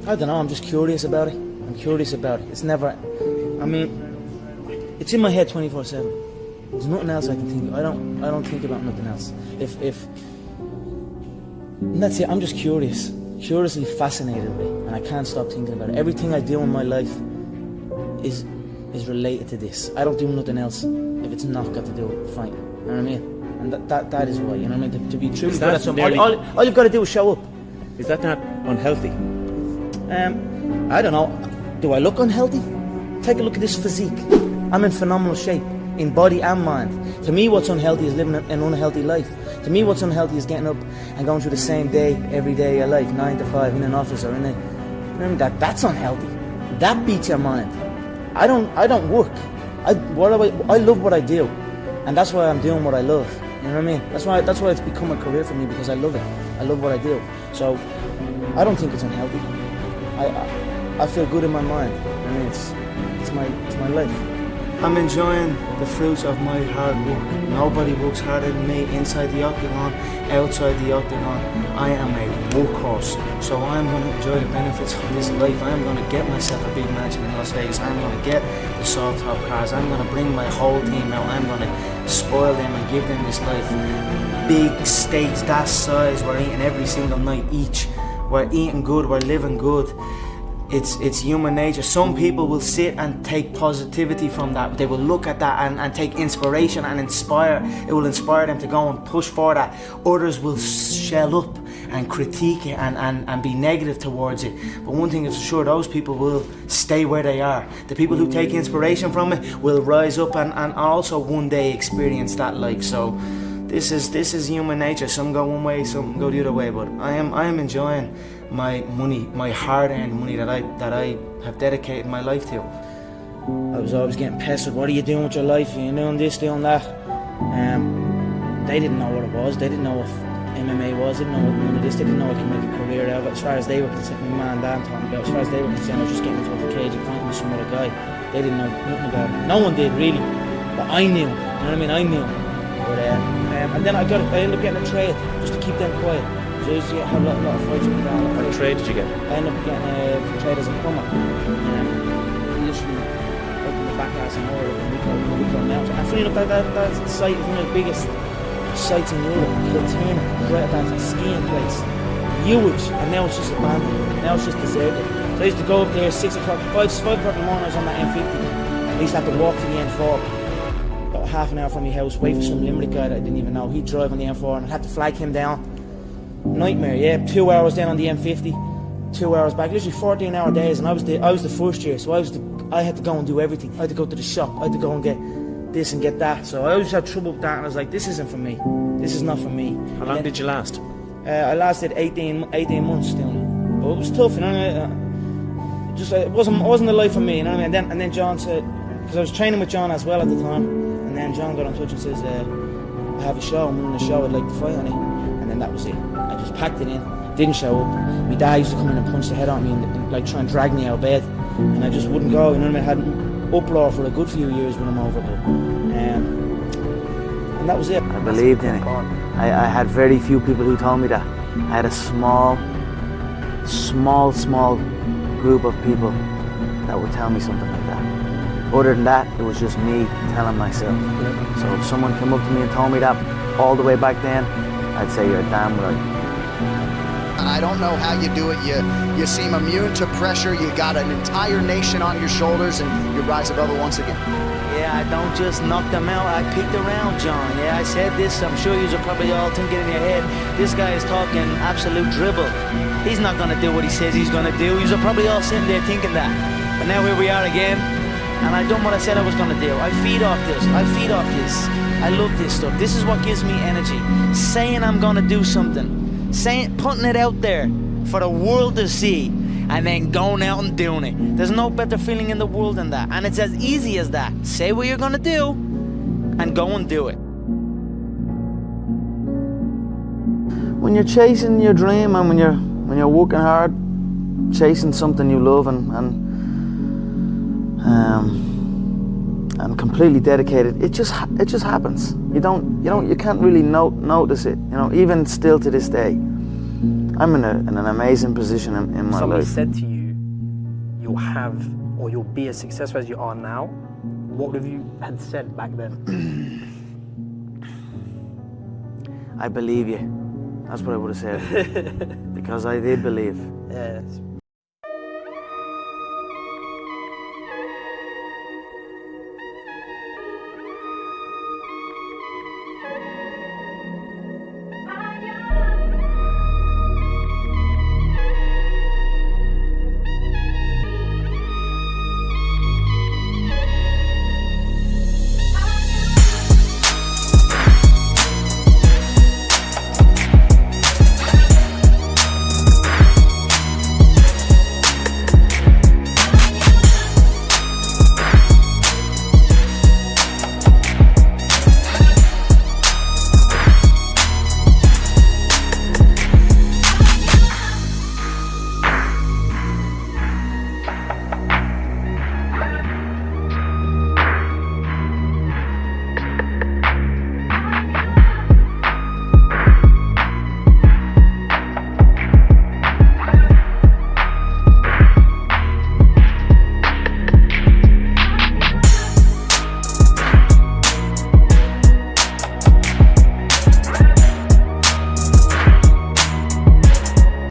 I don't know, I'm just curious about it. I'm curious about it. It's never, I mean, it's in my head 24/7. There's nothing else I can think of. I don't think about nothing else. And that's it, I'm just curious. Curiously fascinated with it, and I can't stop thinking about it. Everything I do in my life is related to this. I don't do nothing else if it's not got to do with fighting. You know what I mean? And that is why, you know what I mean? To be truly good at something, all you've got to do is show up. Is that not unhealthy? I don't know. Do I look unhealthy? Take a look at this physique. I'm in phenomenal shape, in body and mind. To me, what's unhealthy is living an unhealthy life. To me, what's unhealthy is getting up and going through the same day, every day of your life, 9 to 5, in an office or in a... You know, that's unhealthy. That beats your mind. I don't work. I love what I do, and that's why I'm doing what I love. You know what I mean? That's why it's become a career for me, because I love it. I love what I do. So I don't think it's unhealthy. I feel good in my mind. I mean, it's my life. I'm enjoying the fruits of my hard work. Nobody works harder than me inside the octagon, outside the octagon. I am a workhorse, so I'm going to enjoy the benefits of this life. I'm going to get myself a big mansion in Las Vegas. I'm going to get the soft top cars. I'm going to bring my whole team out. I'm going to spoil them and give them this life. Big steaks that size, we're eating every single night each. We're eating good, we're living good. It's human nature. Some people will sit and take positivity from that. They will look at that and take inspiration and inspire. It will inspire them to go and push for that. Others will shell up and critique it and be negative towards it. But one thing is for sure, those people will stay where they are. The people who take inspiration from it will rise up and also one day experience that life. So this is human nature. Some go one way, some go the other way. But I am enjoying my money, my hard-earned money that I have dedicated my life to. I was always getting pestered. What are you doing with your life? Are you doing this, doing that? They didn't know what it was. They didn't know what MMA was. They didn't know what none of this. They didn't know I could make a career out of it. As far as they were concerned, my man Dan talking about. As far as they were concerned, I was just getting into a cage and fighting with some other guy. They didn't know nothing about it. No one did really, but I knew. You know what I mean? I knew. But and then I ended up getting a trade just to keep them quiet. So I used to have a lot of fights with Dan. What trade did you get? I ended up getting a trade as a plumber. Literally opened the back house in Order and we call now. And funny enough, that site is one of the biggest sites in Europe. Kiltina, right at that skiing place. Huge, and now it's just abandoned. Now it's just deserted. So I used to go up there 6 o'clock, 5 o'clock in the morning. I was on that M50. I used to have to walk to the M4. About half an hour from my house, wait for some Limerick guy that I didn't even know. He'd drive on the M4 and I had to flag him down. Nightmare, yeah. 2 hours down on the M50, 2 hours back. Literally 14-hour days, and I was the first year, so I had to go and do everything. I had to go to the shop. I had to go and get this and get that. So I always had trouble with that, and I was like, this isn't for me. This is not for me. How long did you last? I lasted 18 months doing it. But it was tough, you know. It wasn't the life for me, you know what I mean. And then John said, because I was training with John as well at the time, and then John got in touch and says, I have a show. I'm running a show. I'd like to fight on it. And then that was it. I just packed it in, didn't show up. My dad used to come in and punch the head on me and like try and drag me out of bed, and I just wouldn't go. You know what I mean? I had an uproar for a good few years when I'm over, but and that was it. I believed in it. I had very few people who told me that. I had a small group of people that would tell me something like that. Other than that, it was just me telling myself. So if someone came up to me and told me that all the way back then, I'd say you're damn right. I don't know how you do it. You seem immune to pressure. You got an entire nation on your shoulders, and you rise above it once again. Yeah, I don't just knock them out. I picked around John. Yeah, I said this. I'm sure you're probably all thinking in your head, this guy is talking absolute dribble. He's not going to do what he says he's going to do. You're probably all sitting there thinking that. But now here we are again, and I've done what I said I was going to do. I feed off this. I love this stuff. This is what gives me energy. Saying I'm gonna do something, putting it out there for the world to see, and then going out and doing it. There's no better feeling in the world than that. And it's as easy as that. Say what you're gonna do, and go and do it. When you're chasing your dream and when you're working hard, chasing something you love and completely dedicated, it just happens. You can't really notice it. You know, even still to this day, I'm in an amazing position in my life. Somebody said to you, you'll have or you'll be as successful as you are now, what would you had said back then? I believe you. That's what I would have said. Because I did believe. Yes.